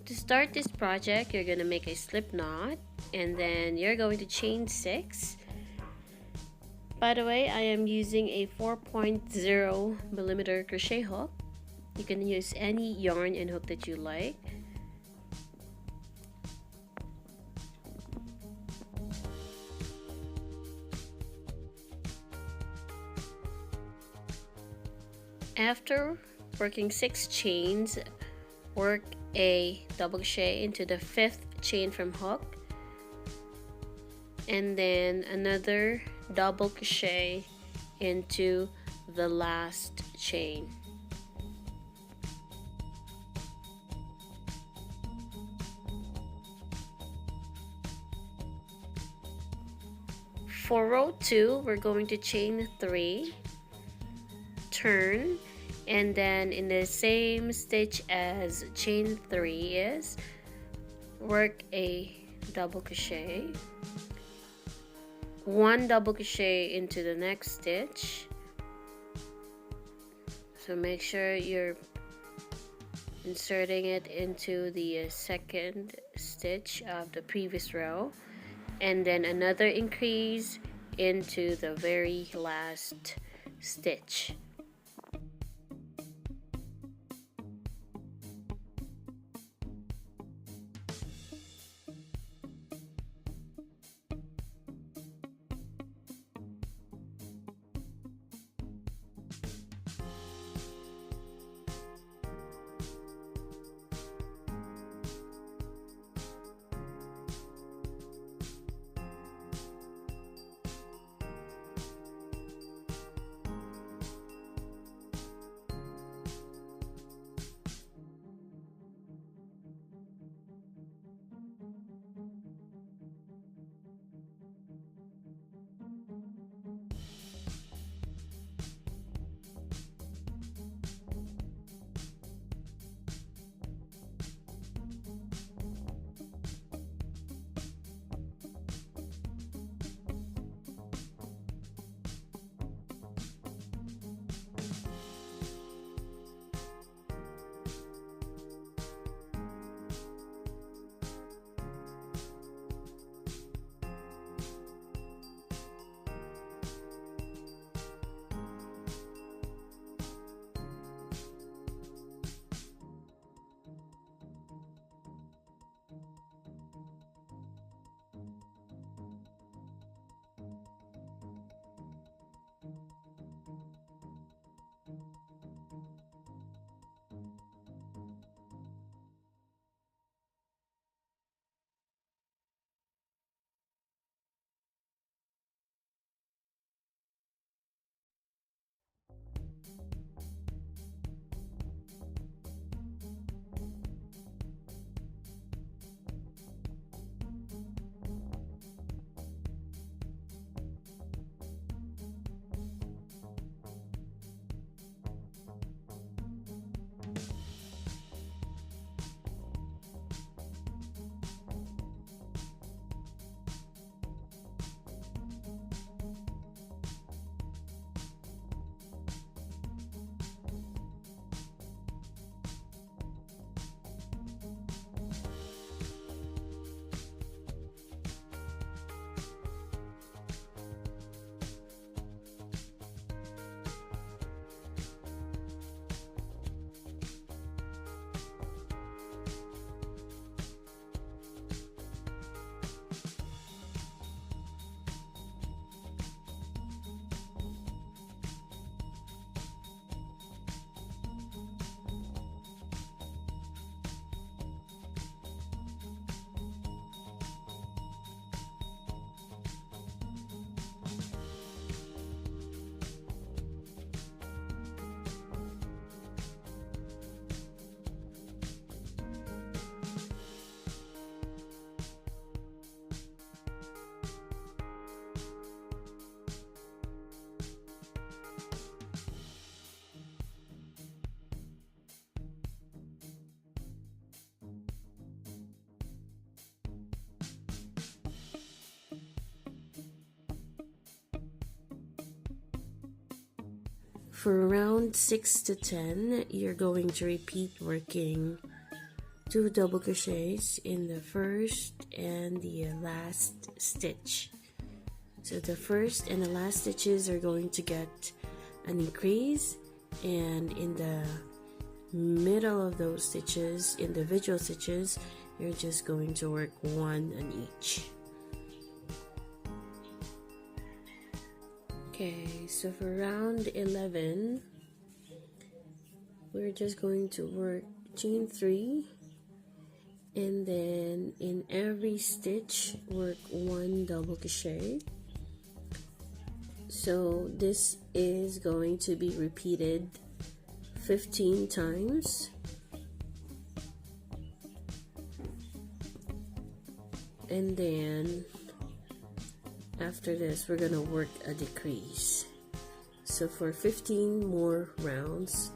To start this project, you're gonna make a slip knot, and then you're going to chain 6. By the way, I am using a 4.0 millimeter crochet hook. You can use any yarn and hook that you like. After working 6 chains, work a double crochet into the 5th chain from hook, and then another double crochet into the last chain. For row 2, we're going to chain 3, turn, and then in the same stitch as chain 3 is, work a double crochet, 1 double crochet into the next stitch. So make sure you're inserting it into the second stitch of the previous row, and then another increase into the very last stitch. For round 6 to 10, you're going to repeat working 2 double crochets in the first and the last stitch. So the first and the last stitches are going to get an increase, and in the middle of those stitches, individual stitches, you're just going to work 1 on each. Okay, so for round 11, we're just going to work chain 3, and then in every stitch work 1 double crochet. So this is going to be repeated 15 times. And then after this, we're gonna work a decrease. So for 15 more rounds,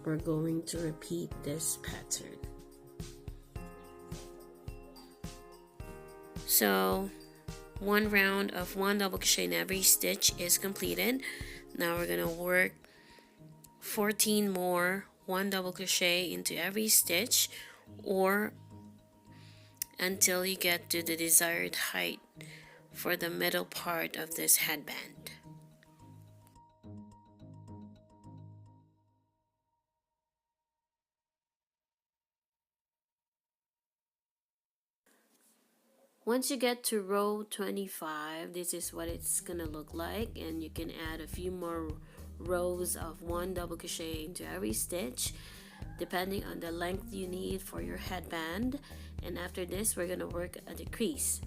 we're going to repeat this pattern. So 1 round of 1 double crochet in every stitch is completed. Now we're gonna work 14 more 1 double crochet into every stitch, or until you get to the desired height for the middle part of this headband. Once you get to row 25, this is what it's gonna look like, and you can add a few more rows of 1 double crochet into every stitch depending on the length you need for your headband. And after this, we're gonna work a decrease.